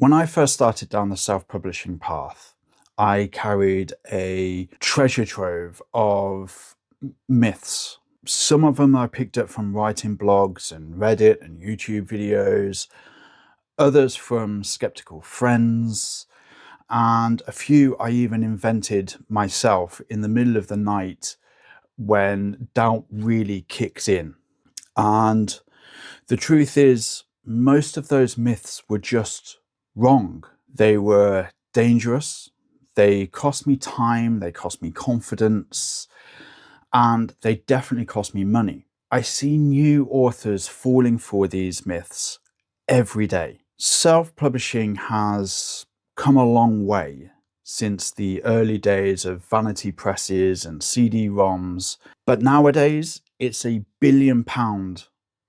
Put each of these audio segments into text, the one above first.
When I first started down the self-publishing path, I carried a treasure trove of myths. Some of them I picked up from writing blogs and Reddit and YouTube videos, others from skeptical friends, and a few I even invented myself in the middle of the night when doubt really kicks in. And the truth is, most of those myths were just wrong. They were dangerous. They cost me time. They cost me confidence. And they definitely cost me money. I see new authors falling for these myths every day. Self-publishing has come a long way since the early days of vanity presses and CD-ROMs, but nowadays it's a £1 billion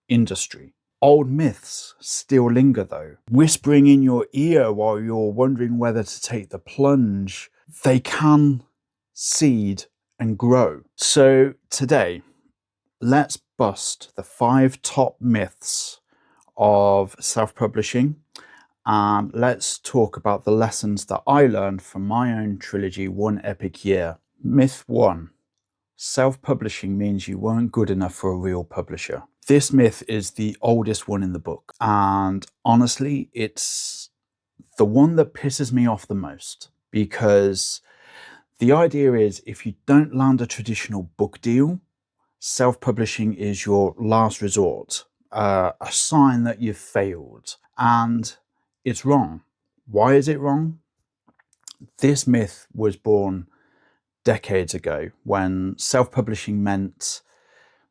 industry. Old myths still linger though, whispering in your ear while you're wondering whether to take the plunge. They can seed and grow. So today, let's bust the 5 top myths of self-publishing, and let's talk about the lessons that I learned from my own trilogy, One Epic Year. Myth 1. Self-publishing means you weren't good enough for a real publisher. This myth is the oldest one in the book, and honestly, it's the one that pisses me off the most, because the idea is if you don't land a traditional book deal, self-publishing is your last resort, a sign that you've failed. And it's wrong. Why is it wrong? This myth was born decades ago when self-publishing meant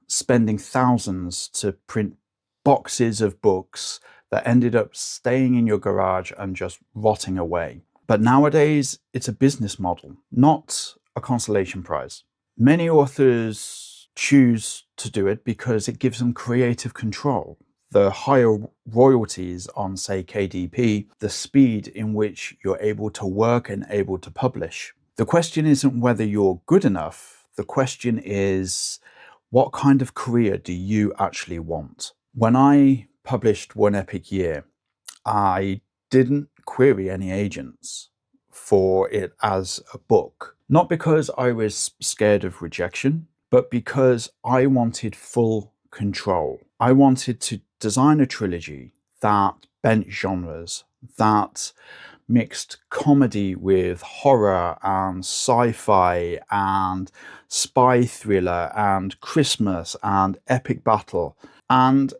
spending thousands to print boxes of books that ended up staying in your garage and just rotting away. But nowadays, it's a business model, not a consolation prize. Many authors choose to do it because it gives them creative control. The higher royalties on, say, KDP, the speed in which you're able to work and able to publish. The question isn't whether you're good enough. The question is, what kind of career do you actually want? When I published One Epic Year, I didn't query any agents for it as a book. Not because I was scared of rejection, but because I wanted full control. I wanted to design a trilogy that bent genres, that mixed comedy with horror and sci-fi and spy thriller and Christmas and epic battle. And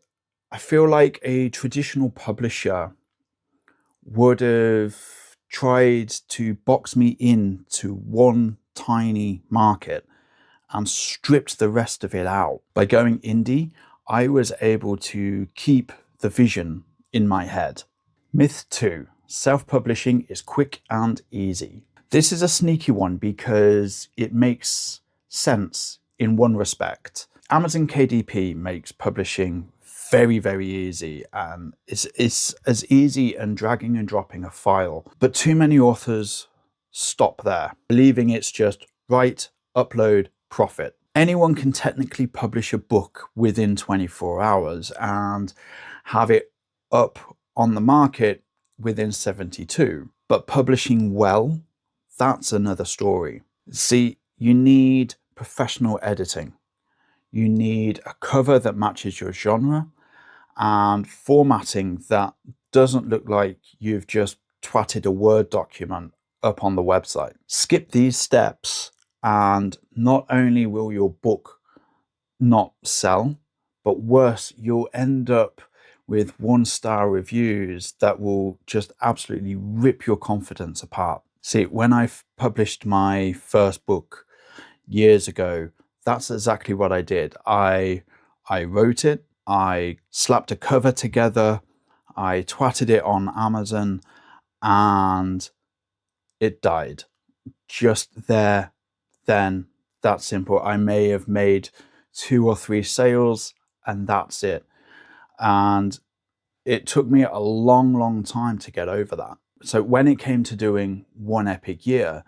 I feel like a traditional publisher would have tried to box me into one tiny market and stripped the rest of it out. By going indie, I was able to keep the vision in my head. Myth 2. Self-publishing is quick and easy. This is a sneaky one because it makes sense in one respect. Amazon KDP makes publishing very, very easy, and it's as easy as dragging and dropping a file. But too many authors stop there, believing it's just write, upload, profit. Anyone can technically publish a book within 24 hours and have it up on the market within 72. But publishing well, that's another story. See, you need professional editing. You need a cover that matches your genre and formatting that doesn't look like you've just twatted a Word document up on the website. Skip these steps and not only will your book not sell, but worse, you'll end up with 1-star reviews that will just absolutely rip your confidence apart. See, when I published my first book years ago, that's exactly what I did. I wrote it, I slapped a cover together, I twatted it on Amazon, and it died. Just there, then, that simple. I may have made 2 or 3 sales, and that's it. And it took me a long, long time to get over that. So when it came to doing One Epic Year,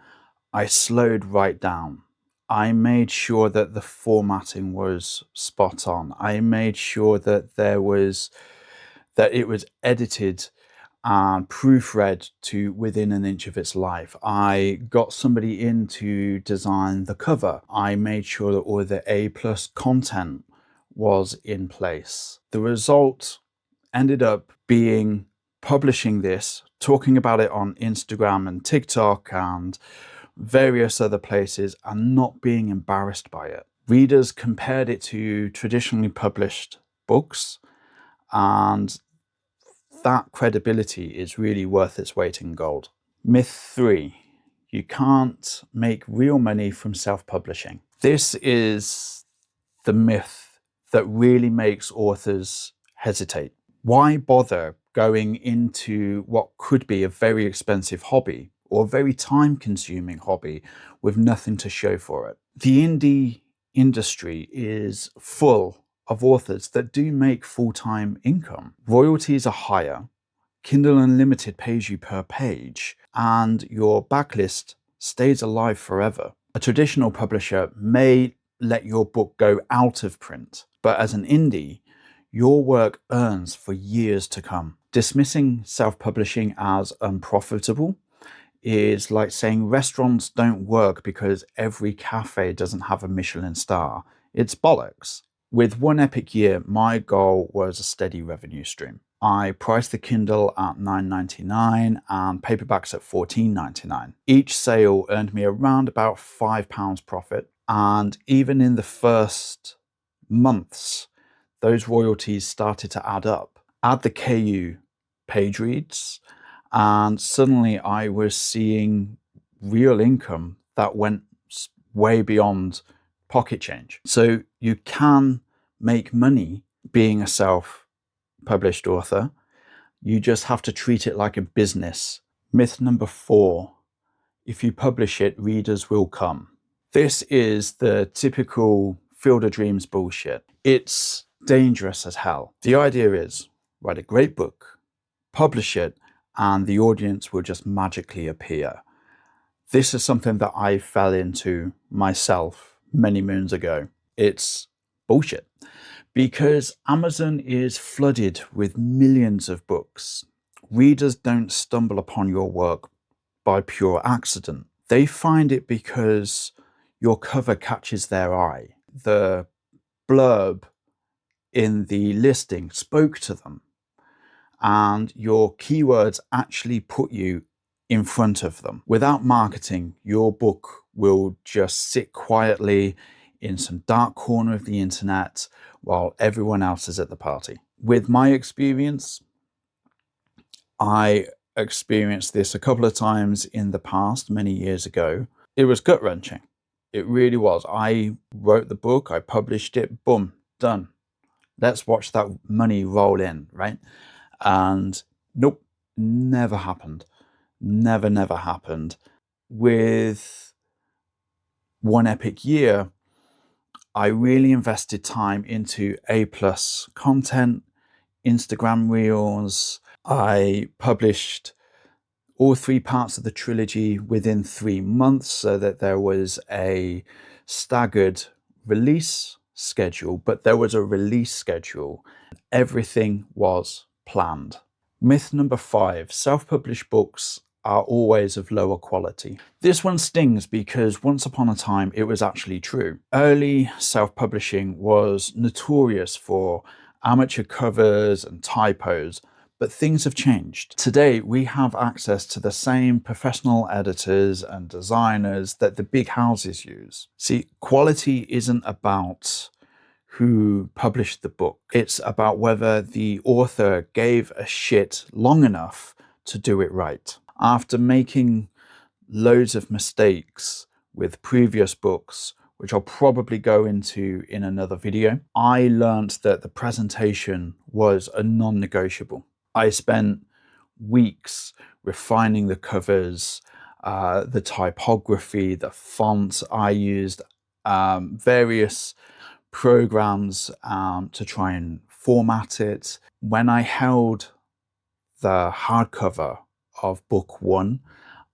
I slowed right down. I made sure that the formatting was spot on. I made sure that it was edited and proofread to within an inch of its life. I got somebody in to design the cover. I made sure that all the A+ content was in place. The result ended up being publishing this, talking about it on Instagram and TikTok and various other places, and not being embarrassed by it. Readers compared it to traditionally published books, and that credibility is really worth its weight in gold. Myth 3. You can't make real money from self-publishing. This is the myth that really makes authors hesitate. Why bother going into what could be a very expensive hobby or a very time-consuming hobby with nothing to show for it? The indie industry is full of authors that do make full-time income. Royalties are higher, Kindle Unlimited pays you per page, and your backlist stays alive forever. A traditional publisher may let your book go out of print, but as an indie, your work earns for years to come. Dismissing self-publishing as unprofitable is like saying restaurants don't work because every cafe doesn't have a Michelin star. It's bollocks. With one epic year, my goal was a steady revenue stream. I priced the Kindle at $9.99 and paperbacks at $14.99. Each sale earned me around about £5 profit, and even in the first months, those royalties started to add up. Add the KU page reads, and suddenly I was seeing real income that went way beyond pocket change. So you can make money being a self-published author. You just have to treat it like a business. Myth number 4. If you publish it, readers will come. This is the typical Field of Dreams bullshit. It's dangerous as hell. The idea is, write a great book, publish it, and the audience will just magically appear. This is something that I fell into myself many moons ago. It's bullshit, because Amazon is flooded with millions of books. Readers don't stumble upon your work by pure accident. They find it because your cover catches their eye. The blurb in the listing spoke to them, and your keywords actually put you in front of them. Without marketing, your book will just sit quietly in some dark corner of the internet while everyone else is at the party. With my experience, I experienced this a couple of times in the past, many years ago. It was gut-wrenching. It really was. I wrote the book, I published it, boom, done. Let's watch that money roll in, right? And nope, never happened. Never happened. With one epic year, I really invested time into A+ content, Instagram reels. I published all 3 parts of the trilogy within 3 months so that there was a staggered release schedule, but there was a release schedule. Everything was planned. Myth number 5, self-published books are always of lower quality. This one stings because once upon a time it was actually true. Early self-publishing was notorious for amateur covers and typos, but things have changed. Today we have access to the same professional editors and designers that the big houses use. See, quality isn't about who published the book. It's about whether the author gave a shit long enough to do it right. After making loads of mistakes with previous books, which I'll probably go into in another video, I learned that the presentation was a non-negotiable. I spent weeks refining the covers, the typography, the fonts. I used various programs to try and format it. When I held the hardcover of book 1,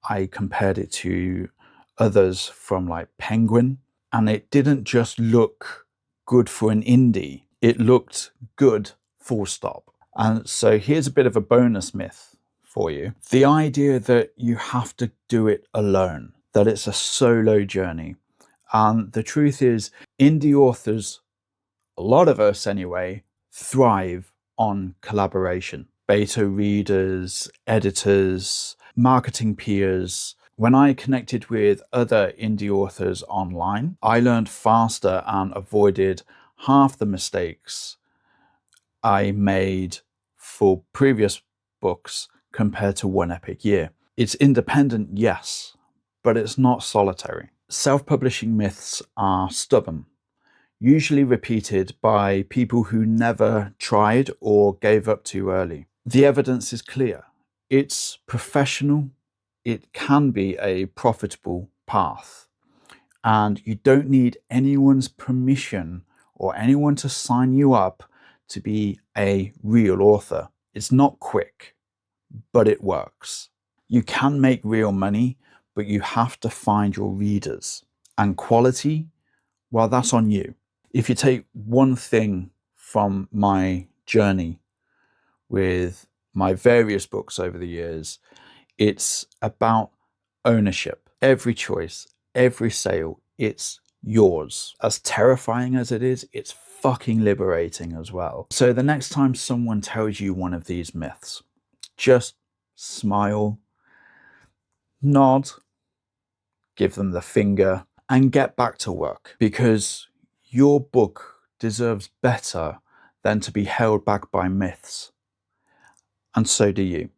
I compared it to others from like Penguin, and it didn't just look good for an indie, it looked good full stop. And so here's a bit of a bonus myth for you. The idea that you have to do it alone, that it's a solo journey. And the truth is, indie authors, a lot of us anyway, thrive on collaboration. Beta readers, editors, marketing peers. When I connected with other indie authors online, I learned faster and avoided half the mistakes I made for previous books compared to One Epic Year. It's independent, yes, but it's not solitary. Self-publishing myths are stubborn, usually repeated by people who never tried or gave up too early. The evidence is clear. It's professional. It can be a profitable path. And you don't need anyone's permission or anyone to sign you up to be a real author. It's not quick, but it works. You can make real money, but you have to find your readers. And quality, well, that's on you. If you take one thing from my journey with my various books over the years, it's about ownership. Every choice, every sale, it's yours. As terrifying as it is, it's fucking liberating as well. So the next time someone tells you one of these myths, just smile, nod, give them the finger, and get back to work, because your book deserves better than to be held back by myths. And so do you.